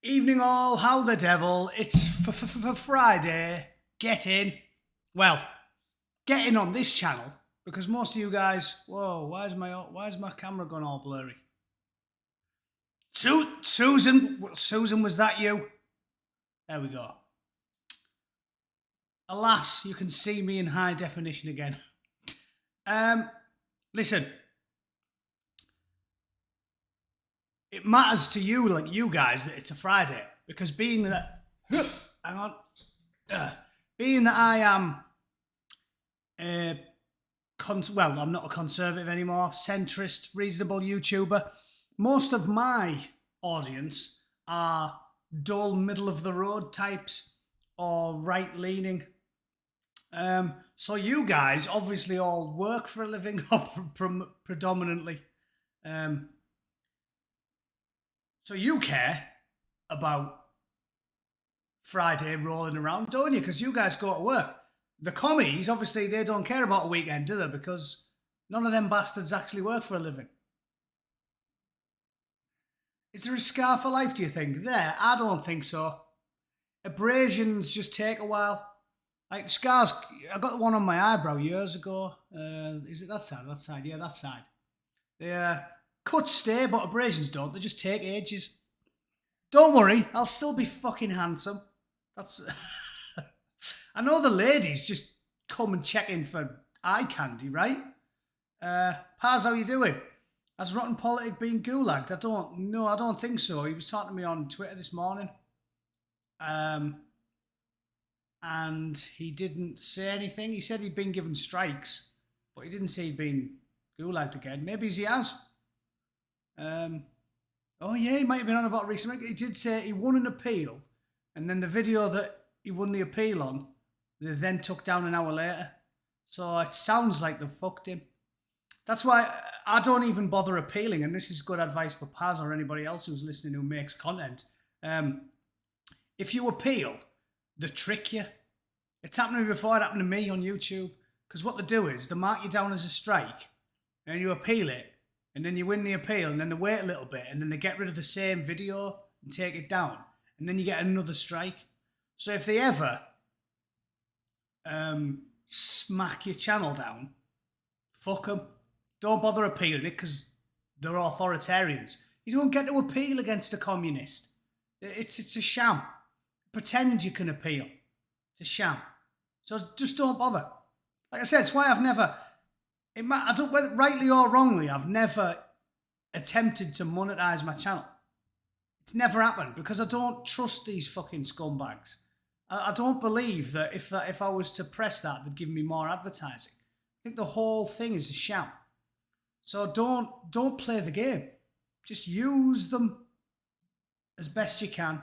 Evening all, how the devil? It's Friday. Get in. Well, get in on this channel because most of you guys. Whoa, why is my camera gone all blurry? Susan, was that you? There we go. Alas, you can see me in high definition again. Listen. It matters to you, like you guys, that it's a Friday because being that, being that I am, I'm not a conservative anymore, centrist, reasonable YouTuber. Most of my audience are dull, middle of the road types or right leaning. So you guys obviously all work for a living, predominantly. So you care about Friday rolling around, don't you? Because you guys go to work. The commies, obviously, they don't care about a weekend, do they? Because none of them bastards actually work for a living. Is there a scar for life, do you think? There? I don't think so. Abrasions just take a while. Like scars, I got one on my eyebrow years ago. Is it that side? That side? Yeah, that side. They cuts stay, but abrasions don't. They just take ages. Don't worry, I'll still be fucking handsome. That's. I know the ladies just come and check in for eye candy, right? Paz, how you doing? Has Rotten Politic been gulagged? I don't think so. He was talking to me on Twitter this morning. And he didn't say anything. He said he'd been given strikes, but he didn't say he'd been gulagged again. Maybe he has. Oh yeah, he might have been on about a recent. He did say he won an appeal, and then the video that he won the appeal on, they then took down an hour later. So it sounds like they've fucked him. That's why I don't even bother appealing, and this is good advice for Paz or anybody else who's listening who makes content. If you appeal, they trick you. It's happened to me before. It happened to me on YouTube. Because what they do is they mark you down as a strike, and you appeal it, and then you win the appeal, and then they wait a little bit, and then they get rid of the same video and take it down, and then you get another strike. So if they ever smack your channel down, fuck them. Don't bother appealing it because they're authoritarians. You don't get to appeal against a communist. It's a sham. Pretend you can appeal. It's a sham. So just don't bother. Like I said, it's why I've never... I don't, whether rightly or wrongly, I've never attempted to monetize my channel. It's never happened because I don't trust these fucking scumbags. I don't believe that if I was to press that, they'd give me more advertising. I think the whole thing is a sham. So don't play the game. Just use them as best you can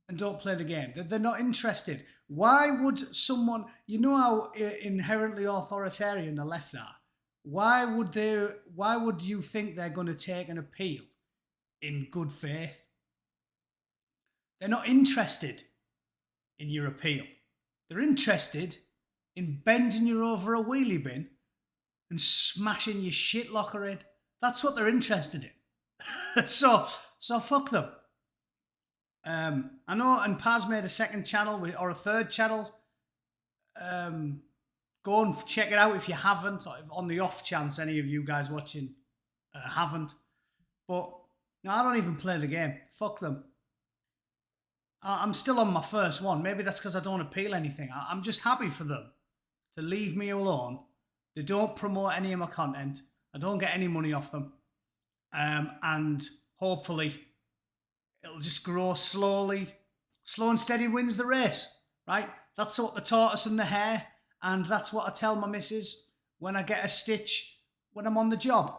and don't play the game. They're not interested. Why would someone... You know how inherently authoritarian the left are? Why would you think they're going to take an appeal in good faith? They're not interested in your appeal. They're interested in bending you over a wheelie bin and smashing your shit locker in. That's what they're interested in. So fuck them. I know, and Paz made a second channel or a third channel. Go and check it out if you haven't, on the off chance any of you guys watching haven't. But no, I don't even play the game. Fuck them. I'm still on my first one. Maybe that's because I don't appeal anything. I'm just happy for them to leave me alone. They don't promote any of my content. I don't get any money off them. And hopefully it'll just grow slowly. Slow and steady wins the race, right? That's what the tortoise and the hare. And that's what I tell my missus when I get a stitch when I'm on the job.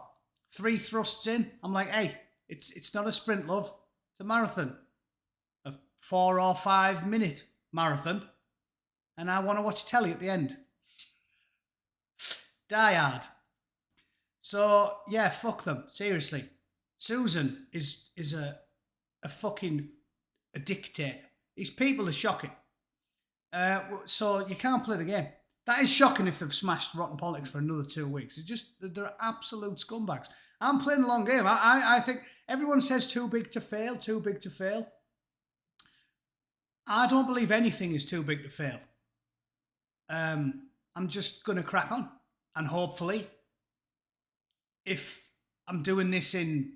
3 thrusts in, I'm like, hey, it's not a sprint, love. It's a marathon. A 4 or 5 minute marathon. And I want to watch telly at the end. Die hard. So, yeah, fuck them. Seriously. Susan is a fucking a dictator. These people are shocking. So you can't play the game. That is shocking if they've smashed Rotten Politics for another 2 weeks. It's just, they're absolute scumbags. I'm playing the long game. I think everyone says too big to fail, too big to fail. I don't believe anything is too big to fail. I'm just going to crack on. And hopefully, if I'm doing this in,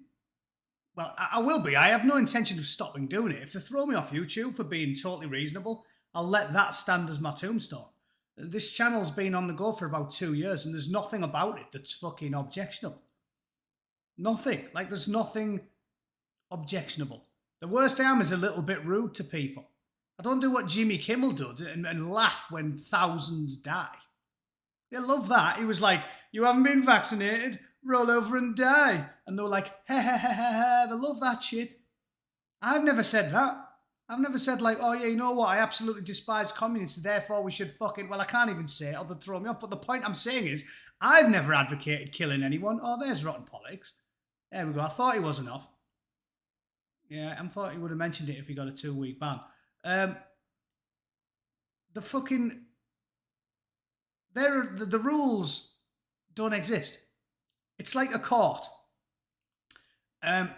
well, I will be. I have no intention of stopping doing it. If they throw me off YouTube for being totally reasonable, I'll let that stand as my tombstone. This channel's been on the go for about 2 years, and there's nothing about it that's fucking objectionable. Nothing. Like, there's nothing objectionable. The worst I am is a little bit rude to people. I don't do what Jimmy Kimmel does and laugh when thousands die. They love that. He was like, you haven't been vaccinated, roll over and die. And they were like, ha ha ha ha ha. They love that shit. I've never said that. I've never said like, oh yeah, you know what? I absolutely despise communists, therefore we should fucking, well, I can't even say it or they'll throw me off. But the point I'm saying is, I've never advocated killing anyone. Oh, there's rotten politics. There we go. I thought he was enough. Yeah, I thought he would have mentioned it if he got a 2-week ban. The rules don't exist. It's like a court.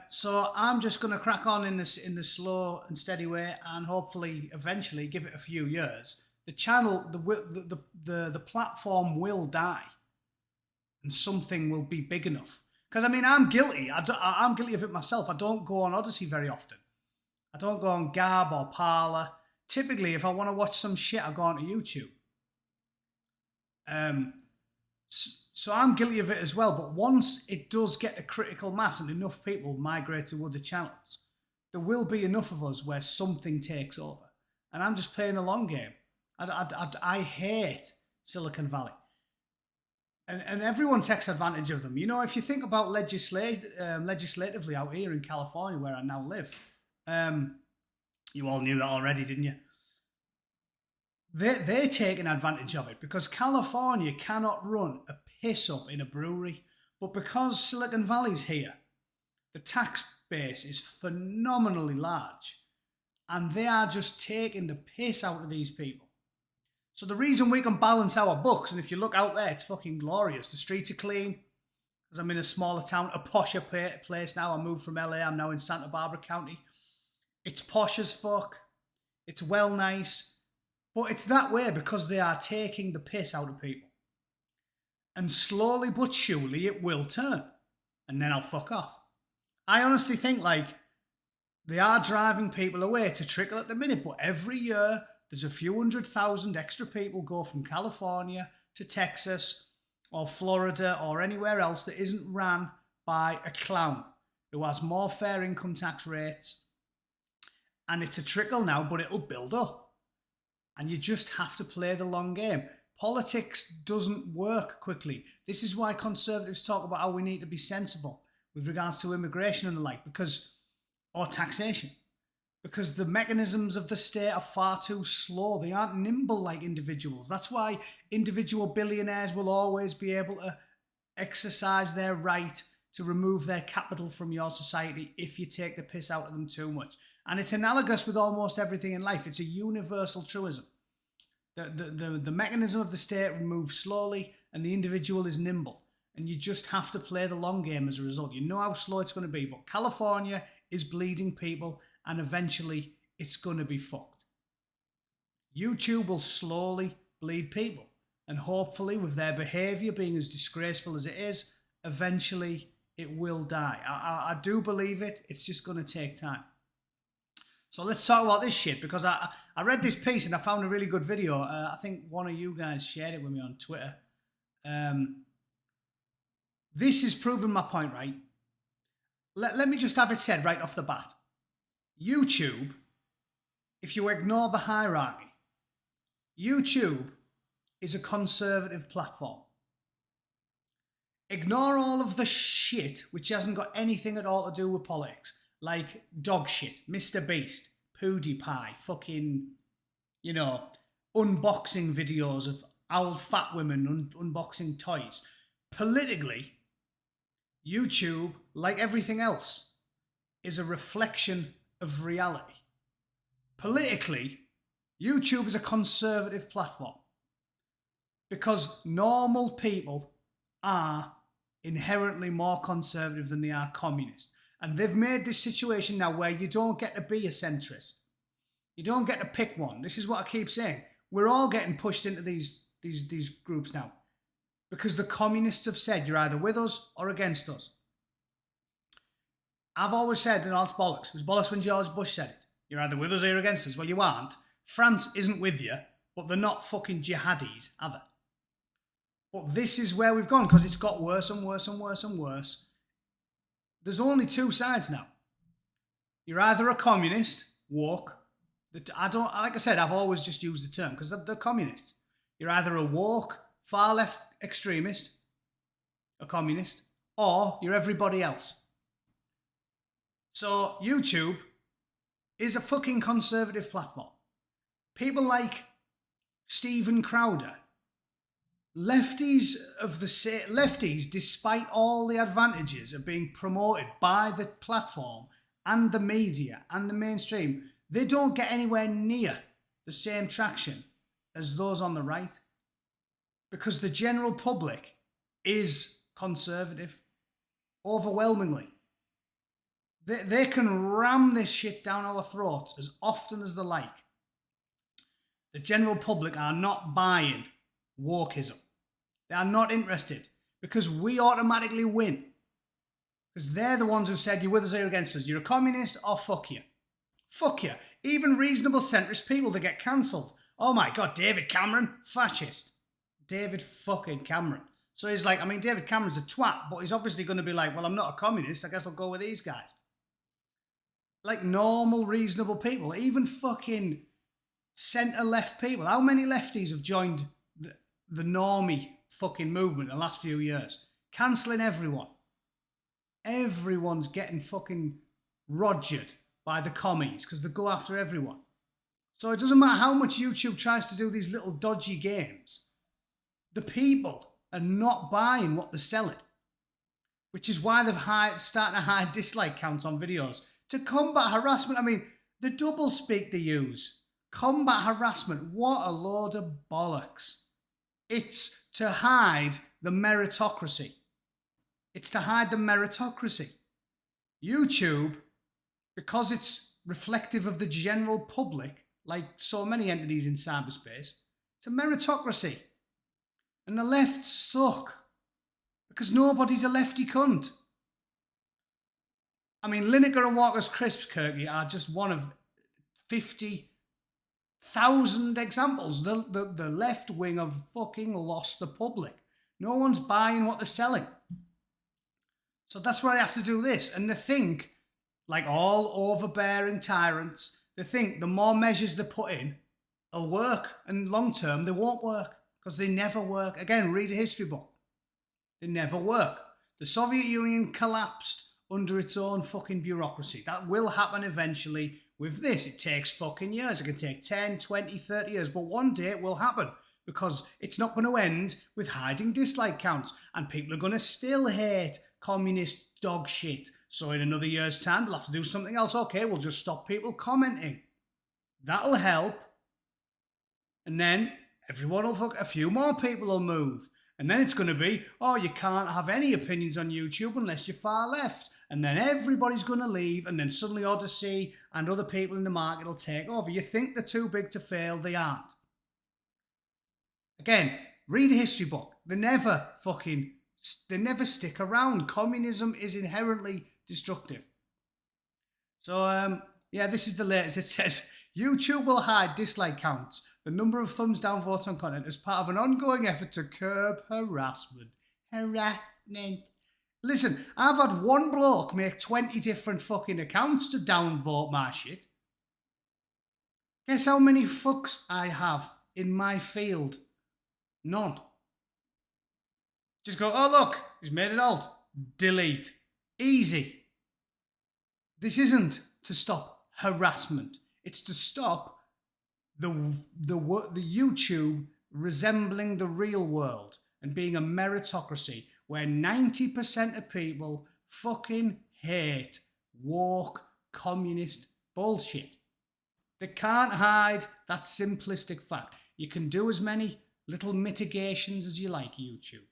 So I'm just going to crack on in the slow and steady way, and hopefully, eventually, give it a few years. The channel, the platform will die, and something will be big enough. Because I mean, I'm guilty. I'm guilty of it myself. I don't go on Odyssey very often. I don't go on Gab or Parler. Typically, if I want to watch some shit, I go onto YouTube. So I'm guilty of it as well. But once it does get a critical mass and enough people migrate to other channels, there will be enough of us where something takes over. And I'm just playing a long game. I hate Silicon Valley. And everyone takes advantage of them. You know, if you think about legislatively out here in California, where I now live, you all knew that already, didn't you? They're taking advantage of it because California cannot run a piss up in a brewery. But because Silicon Valley's here, the tax base is phenomenally large. And they are just taking the piss out of these people. So the reason we can balance our books, and if you look out there, it's fucking glorious. The streets are clean, because I'm in a smaller town, a posher place now. I moved from LA, I'm now in Santa Barbara County. It's posh as fuck. It's well nice. But it's that way because they are taking the piss out of people. And slowly but surely it will turn. And then I'll fuck off. I honestly think like they are driving people away to trickle at the minute, but every year there's a few 100,000 extra people go from California to Texas or Florida or anywhere else that isn't ran by a clown who has more fair income tax rates. And it's a trickle now, but it'll build up. And you just have to play the long game. Politics doesn't work quickly. This is why conservatives talk about how we need to be sensible with regards to immigration and the like, or taxation. Because the mechanisms of the state are far too slow. They aren't nimble like individuals. That's why individual billionaires will always be able to exercise their right to remove their capital from your society if you take the piss out of them too much. And it's analogous with almost everything in life. It's a universal truism. The mechanism of the state moves slowly and the individual is nimble. And you just have to play the long game as a result. You know how slow it's going to be. But California is bleeding people and eventually it's going to be fucked. YouTube will slowly bleed people. And hopefully with their behaviour being as disgraceful as it is, eventually it will die. I do believe it. It's just going to take time. So let's talk about this shit because I read this piece and I found a really good video. I think one of you guys shared it with me on Twitter. This is proving my point, right? Let me just have it said right off the bat. YouTube, if you ignore the hierarchy, YouTube is a conservative platform. Ignore all of the shit which hasn't got anything at all to do with politics. Like dog shit, Mr. Beast, PewDiePie, fucking, you know, unboxing videos of old fat women unboxing toys. Politically, YouTube, like everything else, is a reflection of reality. Politically, YouTube is a conservative platform because normal people are inherently more conservative than they are communist. And they've made this situation now where you don't get to be a centrist. You don't get to pick one. This is what I keep saying. We're all getting pushed into these groups now because the communists have said you're either with us or against us. I've always said, and it's bollocks. It was bollocks when George Bush said it. You're either with us or you're against us. Well, you aren't. France isn't with you, but they're not fucking jihadis, are they? But this is where we've gone because it's got worse and worse and worse and worse. There's only two sides now. You're either a communist, woke. Like I said, I've always just used the term because they're communists. You're either a woke, far left extremist, a communist, or you're everybody else. So YouTube is a fucking conservative platform. People like Stephen Crowder, lefties, despite all the advantages of being promoted by the platform and the media and the mainstream, they don't get anywhere near the same traction as those on the right because the general public is conservative, overwhelmingly. They can ram this shit down our throats as often as they like. The general public are not buying wokeism. They are not interested because we automatically win. Because they're the ones who said you're with us or you're against us. You're a communist or fuck you. Fuck you. Even reasonable centrist people, they get cancelled. Oh my God, David Cameron, fascist. David fucking Cameron. So he's like, David Cameron's a twat, but he's obviously going to be like, well, I'm not a communist. I guess I'll go with these guys. Like normal, reasonable people, even fucking centre-left people. How many lefties have joined the normie fucking movement in the last few years? Cancelling everyone. Everyone's getting fucking rogered by the commies because they go after everyone. So it doesn't matter how much YouTube tries to do these little dodgy games. The people are not buying what they're selling. Which is why they've starting to hide dislike counts on videos. To combat harassment, the doublespeak they use. Combat harassment, what a load of bollocks. It's to hide the meritocracy. It's to hide the meritocracy. YouTube, because it's reflective of the general public, like so many entities in cyberspace, it's a meritocracy. And the left suck. Because nobody's a lefty cunt. Lineker and Walker's Crisps, Kirky, are just one of 50,000 examples. The left wing have fucking lost the public. No one's buying what they're selling. So that's why I have to do this. And they think, like all overbearing tyrants, they think the more measures they put in, it'll work. And long term, they won't work. Because they never work. Again, read a history book. They never work. The Soviet Union collapsed under its own fucking bureaucracy. That will happen eventually with this. It takes fucking years. It can take 10, 20, 30 years. But one day it will happen. Because it's not going to end with hiding dislike counts. And people are going to still hate communist dog shit. So in another year's time, they'll have to do something else. Okay, we'll just stop people commenting. That'll help. And then everyone will a few more people will move. And then it's going to be, oh, you can't have any opinions on YouTube unless you're far left. And then everybody's going to leave. And then suddenly Odyssey and other people in the market will take over. You think they're too big to fail. They aren't. Again, read a history book. They never stick around. Communism is inherently destructive. So, this is the latest. It says, YouTube will hide dislike counts, the number of thumbs down votes on content as part of an ongoing effort to curb harassment. Harassment. Listen, I've had one bloke make 20 different fucking accounts to downvote my shit. Guess how many fucks I have in my field? None. Just go, oh look, he's made an alt. Delete. Easy. This isn't to stop harassment. It's to stop the YouTube resembling the real world and being a meritocracy where 90% of people fucking hate woke communist bullshit. They can't hide that simplistic fact. You can do as many little mitigations as you like, YouTube.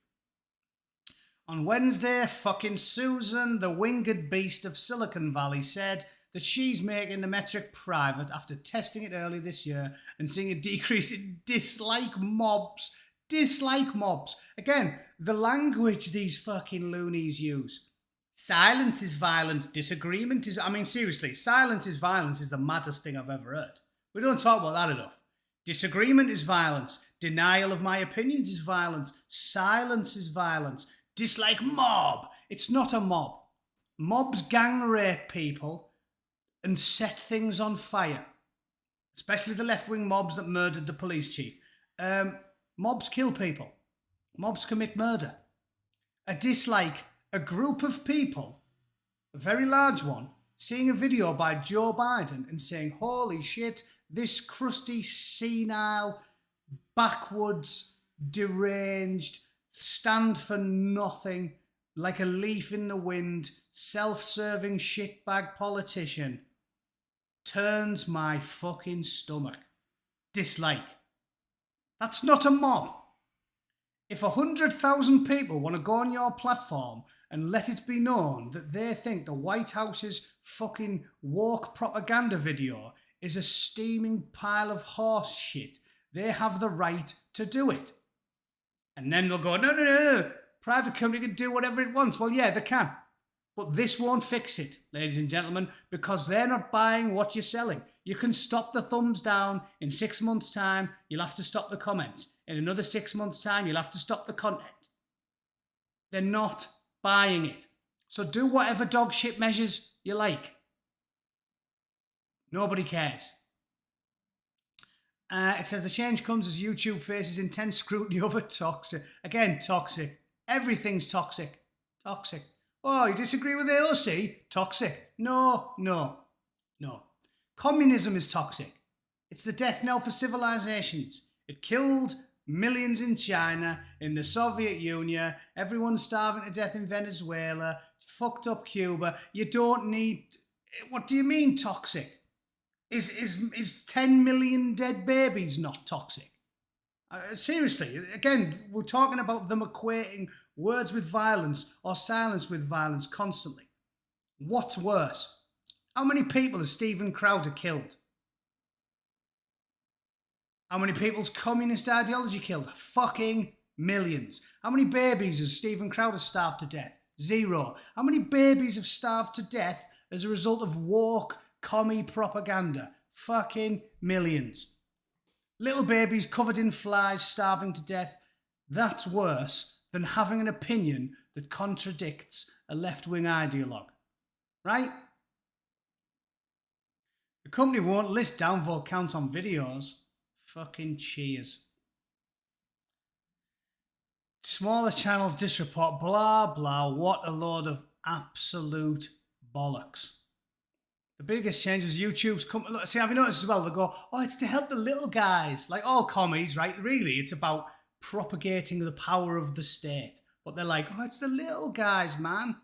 On Wednesday, fucking Susan, the winged beast of Silicon Valley, said that she's making the metric private after testing it early this year and seeing a decrease in dislike mobs. Dislike mobs. Again, the language these fucking loonies use. Silence is violence. Disagreement is... I mean, seriously, silence is violence is the maddest thing I've ever heard. We don't talk about that enough. Disagreement is violence. Denial of my opinions is violence. Silence is violence. Dislike mob. It's not a mob. Mobs gang rape people and set things on fire. Especially the left-wing mobs that murdered the police chief. Mobs kill people. Mobs commit murder. A dislike, a group of people, a very large one, seeing a video by Joe Biden and saying, holy shit, this crusty, senile, backwards, deranged, stand for nothing, like a leaf in the wind, self-serving shitbag politician turns my fucking stomach. Dislike. That's not a mob. If 100,000 people want to go on your platform and let it be known that they think the White House's fucking woke propaganda video is a steaming pile of horse shit, they have the right to do it. And then they'll go, no. Private company can do whatever it wants. Well, yeah, they can. But this won't fix it, ladies and gentlemen, because they're not buying what you're selling. You can stop the thumbs down. In 6 months' time, you'll have to stop the comments. In another 6 months' time, you'll have to stop the content. They're not buying it. So do whatever dog shit measures you like. Nobody cares. It says the change comes as YouTube faces intense scrutiny over toxic. Again, toxic. Everything's toxic. Toxic. Oh, you disagree with AOC? Toxic. No. Communism is toxic. It's the death knell for civilizations. It killed millions in China, in the Soviet Union, everyone's starving to death in Venezuela, fucked up Cuba. You don't need... What do you mean toxic? Is 10 million dead babies not toxic? Seriously, again, we're talking about them equating words with violence or silence with violence constantly. What's worse? How many people has Stephen Crowder killed? How many people's communist ideology killed? Fucking millions. How many babies has Stephen Crowder starved to death? 0. How many babies have starved to death as a result of woke commie propaganda? Fucking millions. Little babies covered in flies starving to death. That's worse than having an opinion that contradicts a left-wing ideologue. Right? The company won't list downvote counts on videos. Fucking cheers. Smaller channels disreport, blah, blah. What a load of absolute bollocks. The biggest change was YouTube's company. See, have you noticed as well? They go, oh, it's to help the little guys. Like all commies, right? Really, it's about propagating the power of the state. But they're like, oh, it's the little guys, man.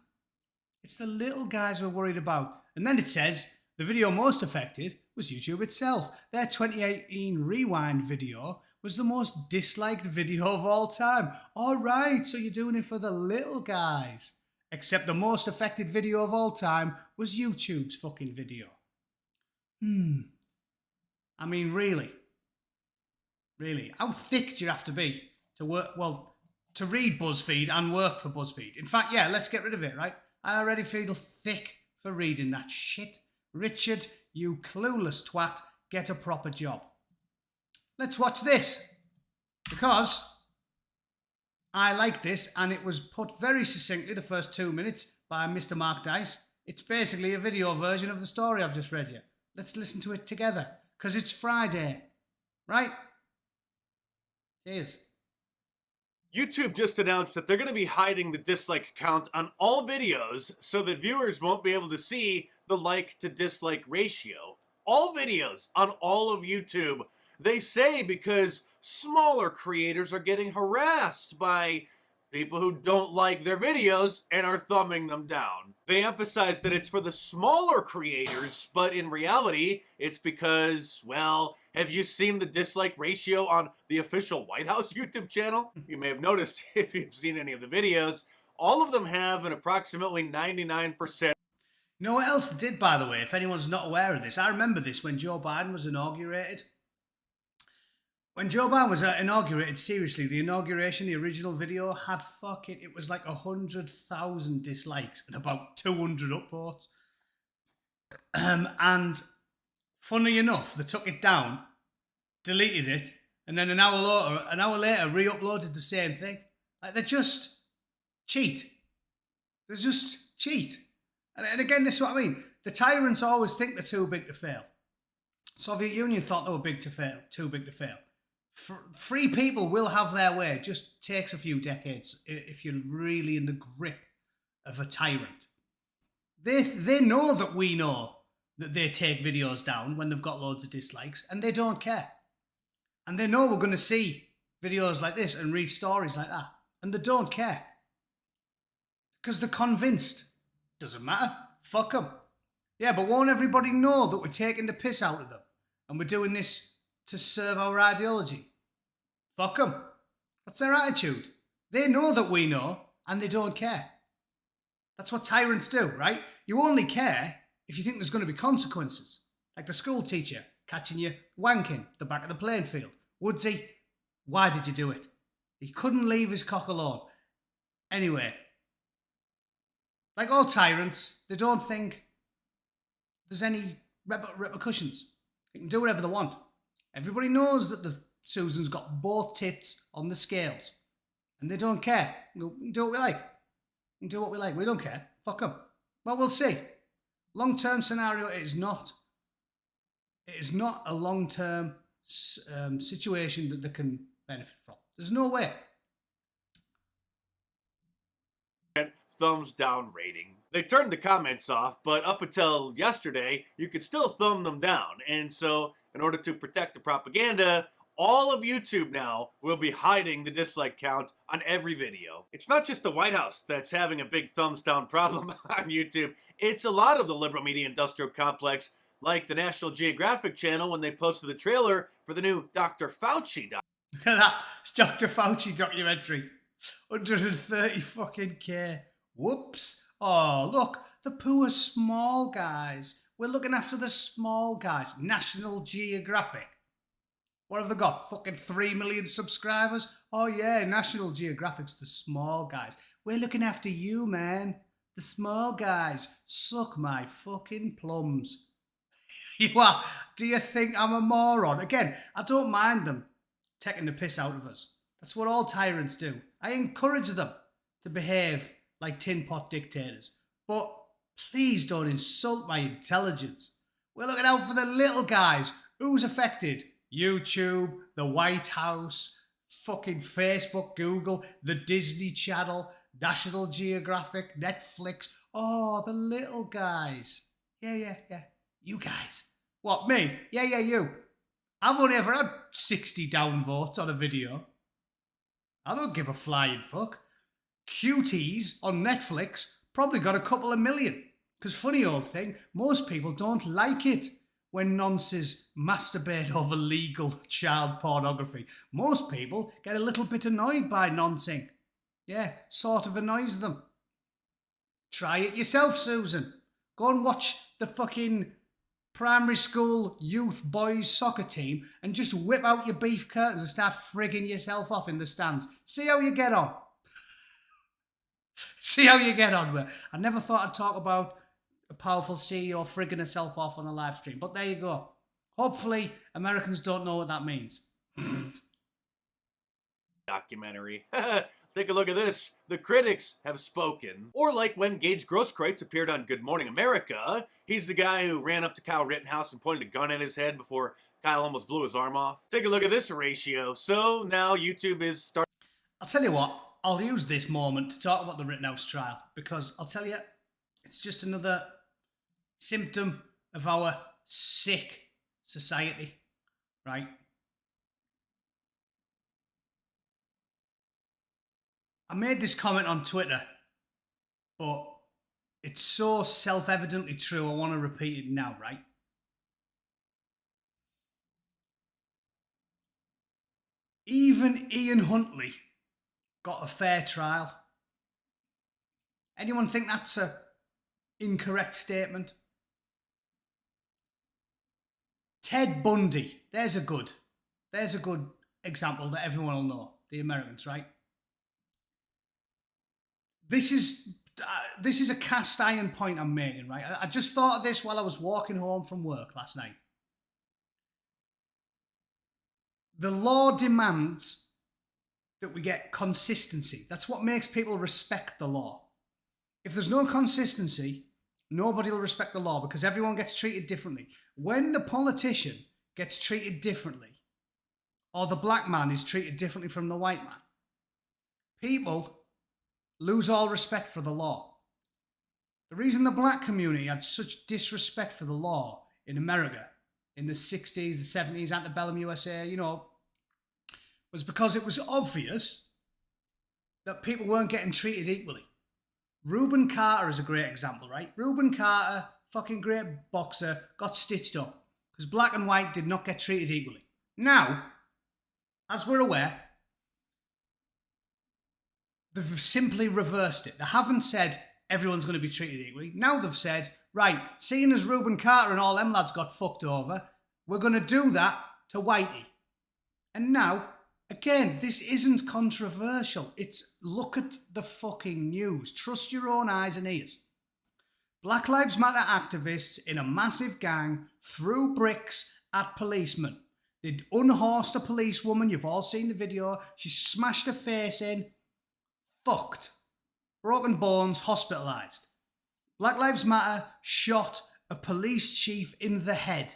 It's the little guys we're worried about. And then it says, the video most affected was YouTube itself. Their 2018 Rewind video was the most disliked video of all time. All right, so you're doing it for the little guys. Except the most affected video of all time was YouTube's fucking video. I mean, really? Really? How thick do you have to be to work, well, to read BuzzFeed and work for BuzzFeed? In fact, yeah, let's get rid of it, right? I already feel thick for reading that shit. Richard, you clueless twat, get a proper job. Let's watch this. Because I like this, and it was put very succinctly the first 2 minutes by Mr. Mark Dice. It's basically a video version of the story I've just read you. Let's listen to it together, because it's Friday, right? Cheers. YouTube just announced that they're going to be hiding the dislike count on all videos so that viewers won't be able to see the like to dislike ratio. All videos on all of YouTube. They say because smaller creators are getting harassed by people who don't like their videos and are thumbing them down. They emphasize that it's for the smaller creators, but in reality, it's because, well, have you seen the dislike ratio on the official White House YouTube channel? You may have noticed if you've seen any of the videos, all of them have an approximately 99%. You know what else they did, by the way, if anyone's not aware of this? I remember this when Joe Biden was inaugurated. When Joe Biden was inaugurated, seriously, the inauguration, the original video had it was like 100,000 dislikes and about 200 upvotes. And funny enough, they took it down, deleted it, and then an hour later, re-uploaded the same thing. Like, they just cheat. They just cheat. And again, this is what I mean. The tyrants always think they're too big to fail. Soviet Union thought they were too big to fail. Free people will have their way. It just takes a few decades if you're really in the grip of a tyrant. They know that we know that they take videos down when they've got loads of dislikes, and they don't care. And they know we're going to see videos like this and read stories like that, and they don't care. Because they're convinced. Doesn't matter. Fuck them. Yeah, but won't everybody know that we're taking the piss out of them and we're doing this to serve our ideology? Fuck them. That's their attitude. They know that we know and they don't care. That's what tyrants do, right? You only care if you think there's going to be consequences. Like the school teacher catching you wanking at the back of the playing field. Woodsy, why did you do it? He couldn't leave his cock alone. Anyway, like all tyrants, they don't think there's any repercussions. They can do whatever they want. Everybody knows that Susan's got both tits on the scales. And they don't care. We can do what we like. We can do what we like. We don't care. Fuck them. Well, we'll see. Long-term scenario, it is not a long-term situation that they can benefit from. There's no way. Thumbs down rating. They turned the comments off, but up until yesterday, you could still thumb them down. And so, in order to protect the propaganda, all of YouTube now will be hiding the dislike count on every video. It's not just the White House that's having a big thumbs down problem on YouTube. It's a lot of the liberal media industrial complex, like the National Geographic channel when they posted the trailer for the new Dr. Fauci documentary. Look at that Dr. Fauci documentary. 130 fucking K. Whoops. Oh, look, the poor small guys. We're looking after the small guys. National Geographic. What have they got? Fucking 3 million subscribers? Oh yeah, National Geographic's the small guys. We're looking after you, man. The small guys. Suck my fucking plums. You are. Do you think I'm a moron? Again, I don't mind them taking the piss out of us. That's what all tyrants do. I encourage them to behave like tin pot dictators. But please don't insult my intelligence. We're looking out for the little guys. Who's affected? YouTube, the White House, fucking Facebook, Google, the Disney Channel, National Geographic, Netflix. Oh, the little guys. Yeah. You guys. What, me? Yeah, you. I've only ever had 60 downvotes on a video. I don't give a flying fuck. Cuties on Netflix probably got a couple of million. Because funny old thing, most people don't like it when nonces masturbate over legal child pornography. Most people get a little bit annoyed by noncing. Yeah, sort of annoys them. Try it yourself, Susan. Go and watch the fucking primary school youth boys soccer team and just whip out your beef curtains and start frigging yourself off in the stands. See how you get on. See how you get on with it. I never thought I'd talk about a powerful CEO frigging herself off on a live stream, but there you go. Hopefully, Americans don't know what that means. Documentary. Take a look at this. The critics have spoken. Or like when Gage Grosskreutz appeared on Good Morning America. He's the guy who ran up to Kyle Rittenhouse and pointed a gun at his head before Kyle almost blew his arm off. Take a look at this ratio. So now YouTube is starting. I'll tell you what, I'll use this moment to talk about the Rittenhouse trial because I'll tell you, it's just another symptom of our sick society, right? I made this comment on Twitter, but it's so self-evidently true, I want to repeat it now, right? Even Ian Huntley got a fair trial. Anyone think that's a incorrect statement. Ted Bundy. There's a good example that everyone will know. The Americans, right? This is a cast iron point I'm making, right? I just thought of this while I was walking home from work last night. The law demands that we get consistency. That's what makes people respect the law. If there's no consistency, nobody will respect the law because everyone gets treated differently. When the politician gets treated differently, or the black man is treated differently from the white man, people lose all respect for the law. The reason the black community had such disrespect for the law in America in the 60s, the 70s, antebellum USA, was because it was obvious that people weren't getting treated equally. Reuben Carter is a great example, right? Reuben Carter, fucking great boxer, got stitched up because black and white did not get treated equally. Now, as we're aware, they've simply reversed it. They haven't said everyone's going to be treated equally. Now they've said, right, seeing as Reuben Carter and all them lads got fucked over, we're going to do that to Whitey. And now, again, this isn't controversial. It's look at the fucking news. Trust your own eyes and ears. Black Lives Matter activists in a massive gang threw bricks at policemen. They unhorsed a policewoman. You've all seen the video. She smashed her face in. Fucked. Broken bones, hospitalised. Black Lives Matter shot a police chief in the head.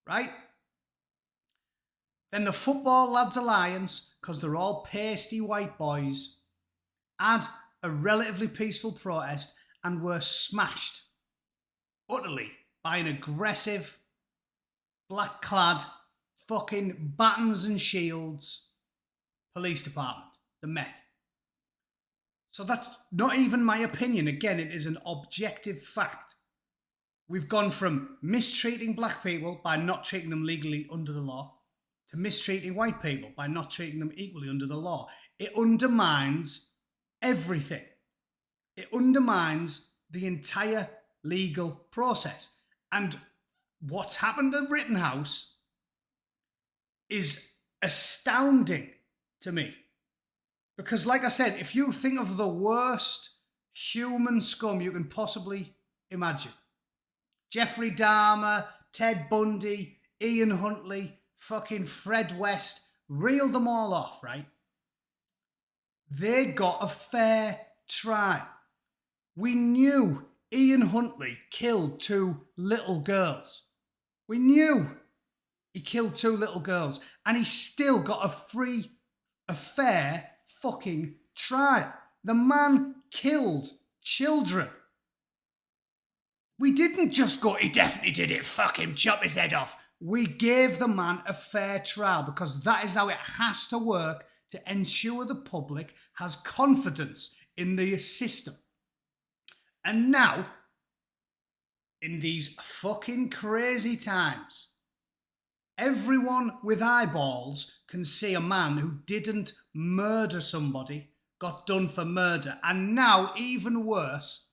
Right? Then the Football Lads Alliance, because they're all pasty white boys, had a relatively peaceful protest and were smashed utterly by an aggressive, black-clad, fucking batons and shields police department, the Met. So that's not even my opinion. Again, it is an objective fact. We've gone from mistreating black people by not treating them legally under the law to mistreating white people by not treating them equally under the law. It undermines everything. It undermines the entire legal process. And what's happened at Rittenhouse is astounding to me. Because like I said, if you think of the worst human scum you can possibly imagine, Jeffrey Dahmer, Ted Bundy, Ian Huntley, fucking Fred West, reel them all off, right? They got a fair trial. We knew Ian Huntley killed 2 little girls. We knew he killed 2 little girls, and he still got a fair fucking trial. The man killed children. We didn't just go, he definitely did it, fuck him, chop his head off. We gave the man a fair trial because that is how it has to work to ensure the public has confidence in the system. And now, in these fucking crazy times, everyone with eyeballs can see a man who didn't murder somebody got done for murder. And now, even worse,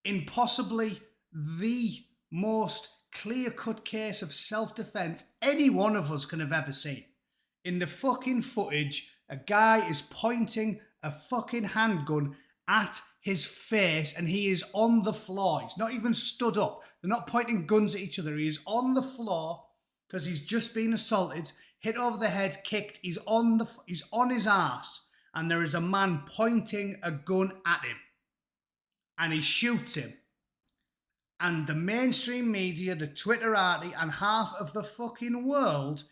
in possibly the most clear-cut case of self-defense any one of us can have ever seen. In the fucking footage, a guy is pointing a fucking handgun at his face and he is on the floor. He's not even stood up. They're not pointing guns at each other. He is on the floor because he's just been assaulted, hit over the head, kicked. He's on his arse, and there is a man pointing a gun at him, and he shoots him. And the mainstream media, the Twitterati, and half of the fucking world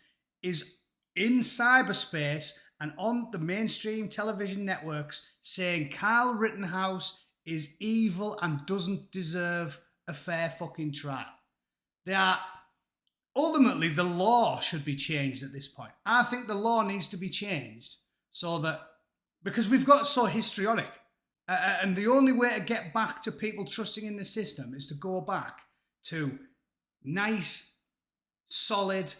is in cyberspace and on the mainstream television networks saying Kyle Rittenhouse is evil and doesn't deserve a fair fucking trial. Ultimately, the law should be changed at this point. I think the law needs to be changed so that, because we've got so histrionic, and the only way to get back to people trusting in the system is to go back to nice, solid,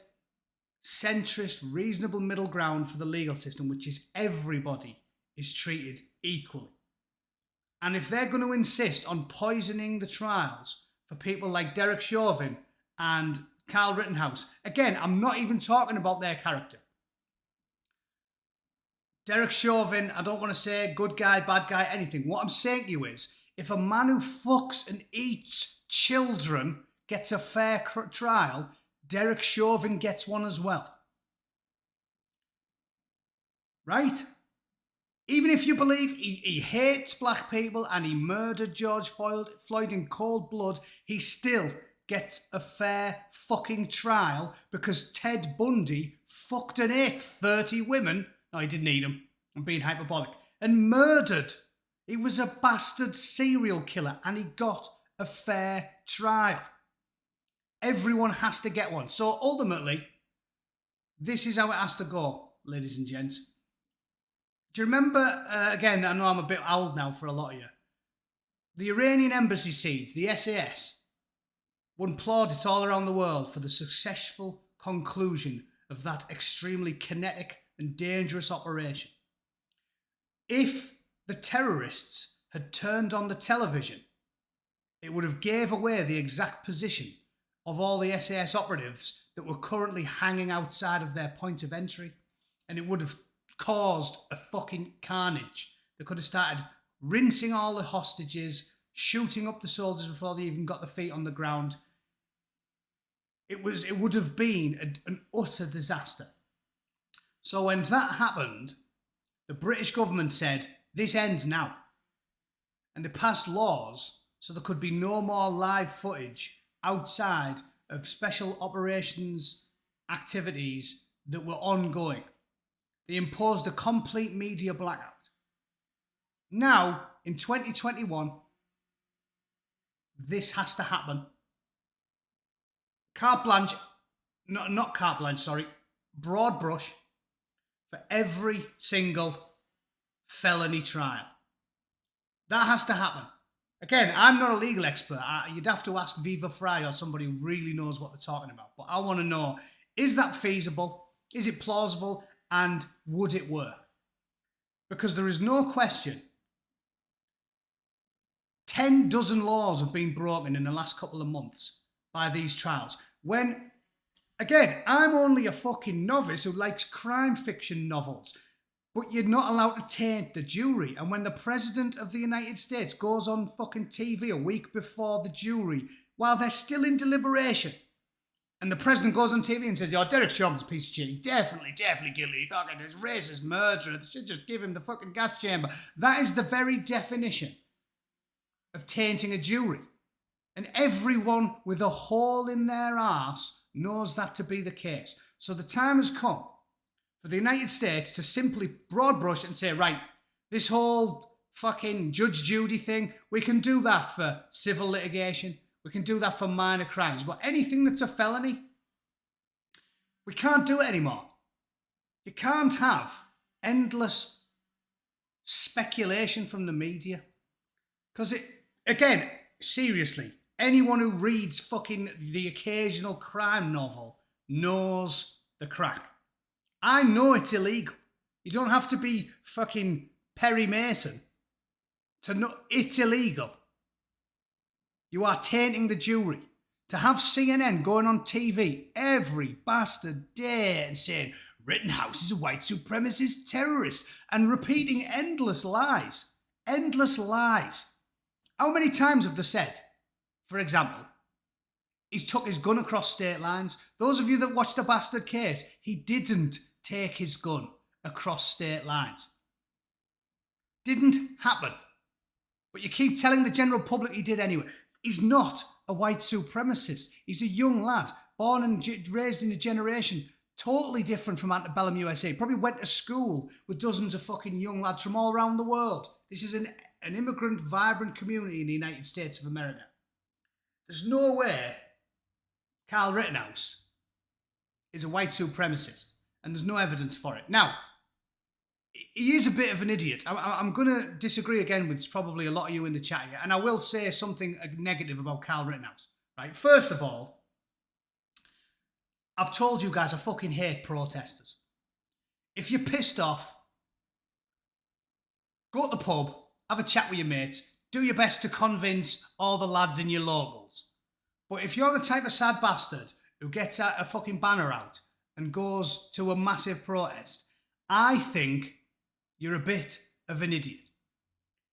centrist, reasonable middle ground for the legal system, which is everybody is treated equally. And if they're going to insist on poisoning the trials for people like Derek Chauvin and Carl Rittenhouse, again, I'm not even talking about their character. Derek Chauvin, I don't want to say good guy, bad guy, anything. What I'm saying to you is, if a man who fucks and eats children gets a fair trial, Derek Chauvin gets one as well. Right? Even if you believe he hates black people and he murdered George Floyd in cold blood, he still gets a fair fucking trial because Ted Bundy fucked and ate 30 women. No, he didn't eat them. I'm being hyperbolic. And murdered. He was a bastard serial killer and he got a fair trial. Everyone has to get one. So ultimately, this is how it has to go, ladies and gents. Do you remember, again, I know I'm a bit old now for a lot of you, the Iranian embassy siege, the SAS, won plaudits all around the world for the successful conclusion of that extremely kinetic and dangerous operation. If the terrorists had turned on the television, it would have gave away the exact position of all the SAS operatives that were currently hanging outside of their point of entry, and it would have caused a fucking carnage. They could have started rinsing all the hostages, shooting up the soldiers before they even got their feet on the ground. It would have been an utter disaster. So when that happened, the British government said, this ends now. And they passed laws so there could be no more live footage outside of special operations activities that were ongoing. They imposed a complete media blackout. Now, in 2021, this has to happen. Carte blanche, not carte blanche, sorry, broad brush for every single felony trial. That has to happen. Again, I'm not a legal expert. You'd have to ask Viva Frei or somebody who really knows what they're talking about. But I want to know, is that feasible? Is it plausible? And would it work? Because there is no question 10 dozen laws have been broken in the last couple of months by these trials. When, again, I'm only a fucking novice who likes crime fiction novels, but you're not allowed to taint the jury. And when the President of the United States goes on fucking TV a week before the jury, while they're still in deliberation, and the President goes on TV and says, oh, Derek Chauvin's a piece of shit. He's definitely guilty. Fucking this racist murderer. They should just give him the fucking gas chamber. That is the very definition of tainting a jury. And everyone with a hole in their arse knows that to be the case. So the time has come for the United States to simply broad brush and say, right, this whole fucking Judge Judy thing, we can do that for civil litigation. We can do that for minor crimes. But anything that's a felony, we can't do it anymore. You can't have endless speculation from the media. Because again, seriously, anyone who reads fucking the occasional crime novel knows the crack. I know it's illegal. You don't have to be fucking Perry Mason to know it's illegal. You are tainting the jury. To have CNN going on TV every bastard day and saying Rittenhouse is a white supremacist terrorist and repeating endless lies. Endless lies. How many times have they said, for example, he's took his gun across state lines? Those of you that watched the bastard case, he didn't take his gun across state lines. Didn't happen. But you keep telling the general public he did anyway. He's not a white supremacist. He's a young lad, born and raised in a generation totally different from antebellum USA. Probably went to school with dozens of fucking young lads from all around the world. This is an immigrant, vibrant community in the United States of America. There's no way Carl Rittenhouse is a white supremacist, and there's no evidence for it. Now, he is a bit of an idiot. I'm going to disagree again with probably a lot of you in the chat here, and I will say something negative about Carl Rittenhouse. Right? First of all, I've told you guys I fucking hate protesters. If you're pissed off, go to the pub, have a chat with your mates, do your best to convince all the lads in your locals. But if you're the type of sad bastard who gets a fucking banner out and goes to a massive protest, I think you're a bit of an idiot.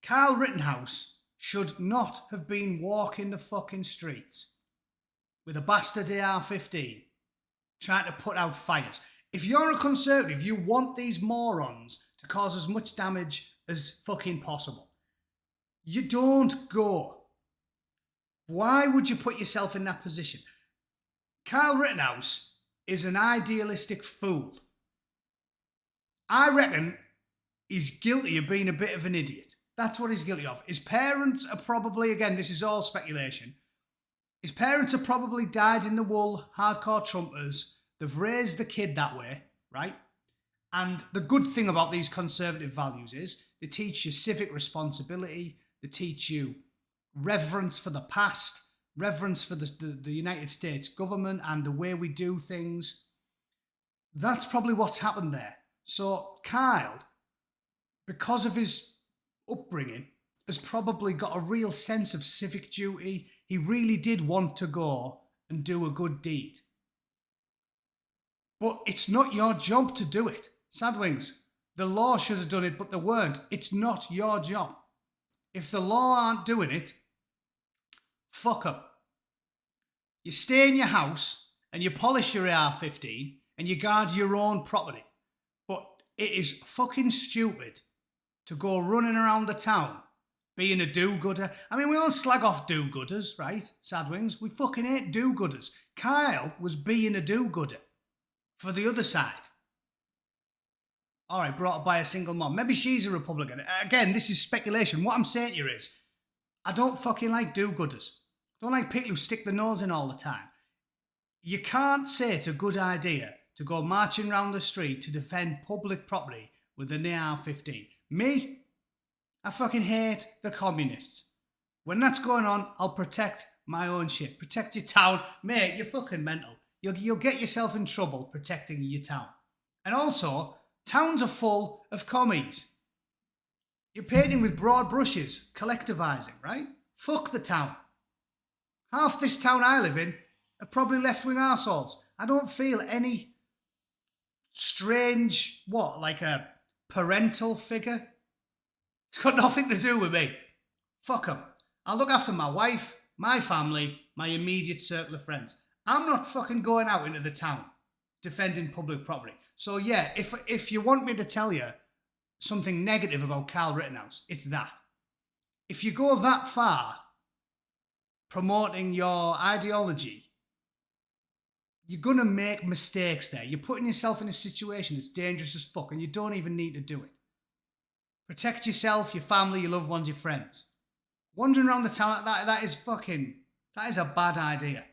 Kyle Rittenhouse should not have been walking the fucking streets with a bastard AR-15 trying to put out fires. If you're a Conservative, you want these morons to cause as much damage as fucking possible. You don't go. Why would you put yourself in that position? Kyle Rittenhouse is an idealistic fool. I reckon he's guilty of being a bit of an idiot. That's what he's guilty of. His parents are probably, again, this is all speculation, his parents are probably dyed-in-the-wool hardcore Trumpers. They've raised the kid that way, right? And the good thing about these conservative values is they teach you civic responsibility, they teach you reverence for the past, reverence for the United States government and the way we do things. That's probably what's happened there. So Kyle, because of his upbringing, has probably got a real sense of civic duty. He really did want to go and do a good deed. But it's not your job to do it. Sadwings, the law should have done it, but they weren't. It's not your job. If the law aren't doing it, fuck up. You stay in your house and you polish your AR-15 and you guard your own property. But it is fucking stupid to go running around the town being a do-gooder. I mean, we all slag off do-gooders, right? Sadwings, we fucking hate do-gooders. Kyle was being a do-gooder for the other side. All right, brought up by a single mom. Maybe she's a Republican. Again, this is speculation. What I'm saying to you is, I don't fucking like do-gooders. I don't like people who stick their nose in all the time. You can't say it's a good idea to go marching around the street to defend public property with an AR-15. Me, I fucking hate the communists. When that's going on, I'll protect my own shit. Protect your town. Mate, you're fucking mental. You'll get yourself in trouble protecting your town. And also, towns are full of commies. You're painting with broad brushes, collectivising, right? Fuck the town. Half this town I live in are probably left-wing arseholes. I don't feel any strange, like a parental figure. It's got nothing to do with me. Fuck them. I'll look after my wife, my family, my immediate circle of friends. I'm not fucking going out into the town defending public property. So yeah, if you want me to tell you something negative about Kyle Rittenhouse, it's that. If you go that far promoting your ideology, you're going to make mistakes there. You're putting yourself in a situation that's dangerous as fuck and you don't even need to do it. Protect yourself, your family, your loved ones, your friends. Wandering around the town like that is a bad idea.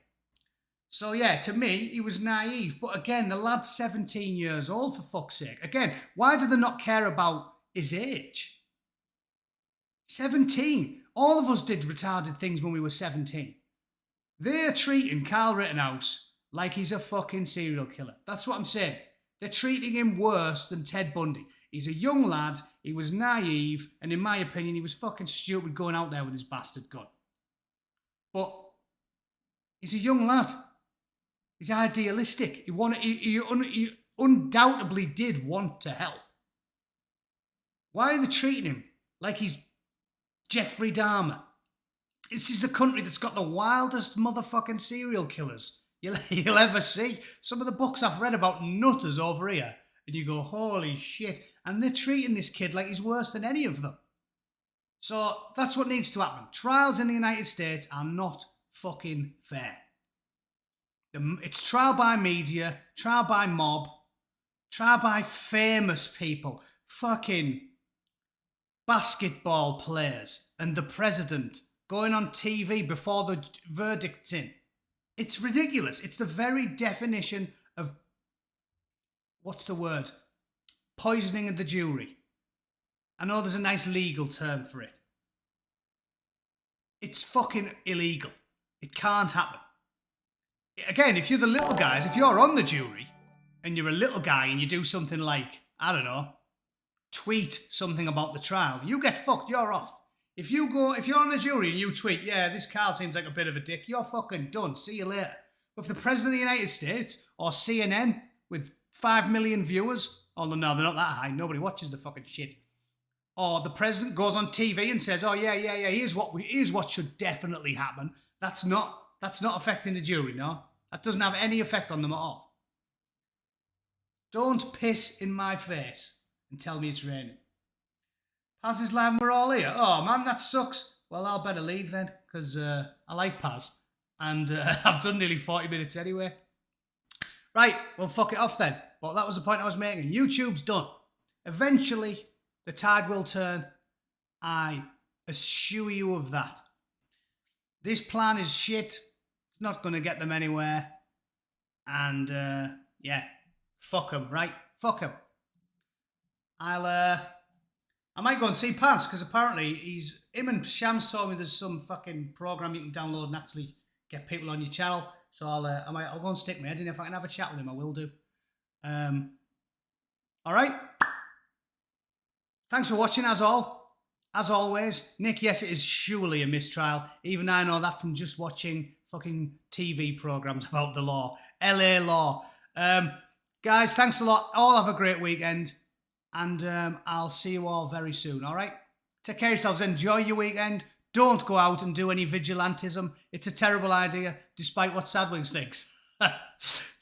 So yeah, to me, he was naive. But again, the lad's 17 years old, for fuck's sake. Again, why do they not care about his age? 17. All of us did retarded things when we were 17. They're treating Kyle Rittenhouse like he's a fucking serial killer. That's what I'm saying. They're treating him worse than Ted Bundy. He's a young lad, he was naive, and in my opinion, he was fucking stupid going out there with his bastard gun. But he's a young lad. He's idealistic. He undoubtedly did want to help. Why are they treating him like he's Jeffrey Dahmer? This is the country that's got the wildest motherfucking serial killers you'll ever see. Some of the books I've read about nutters over here, and you go, holy shit. And they're treating this kid like he's worse than any of them. So that's what needs to happen. Trials in the United States are not fucking fair. It's trial by media, trial by mob, trial by famous people, fucking basketball players and the president going on TV before the verdict's in. It's ridiculous. It's the very definition of, what's the word? Poisoning of the jury. I know there's a nice legal term for it. It's fucking illegal. It can't happen. Again, if you're the little guys, if you're on the jury and you're a little guy and you do something like, I don't know, tweet something about the trial, you get fucked, you're off. If you're on the jury and you tweet, yeah, this Carl seems like a bit of a dick, you're fucking done. See you later. But if the President of the United States or CNN with 5 million viewers, oh no, they're not that high, nobody watches the fucking shit. Or the President goes on TV and says, oh yeah, here's what should definitely happen. That's not affecting the jury, no. That doesn't have any effect on them at all. Don't piss in my face and tell me it's raining. Paz is live and we're all here. Oh man, that sucks. Well, I'll better leave then, because I like Paz. And I've done nearly 40 minutes anyway. Right, well, fuck it off then. But that was the point I was making. YouTube's done. Eventually, the tide will turn. I assure you of that. This plan is shit. It's not going to get them anywhere. And, yeah, fuck them, right? Fuck them. I might go and see Paz, because apparently him and Shams told me there's some fucking program you can download and actually get people on your channel. So I'll go and stick my head in. If I can have a chat with him, I will do. All right. Thanks for watching, as always. Nick, yes, it is surely a mistrial. Even I know that from just watching fucking TV programs about the law. LA law. Guys, thanks a lot. All have a great weekend. And I'll see you all very soon, all right? Take care of yourselves. Enjoy your weekend. Don't go out and do any vigilantism. It's a terrible idea, despite what Sadwings thinks. See you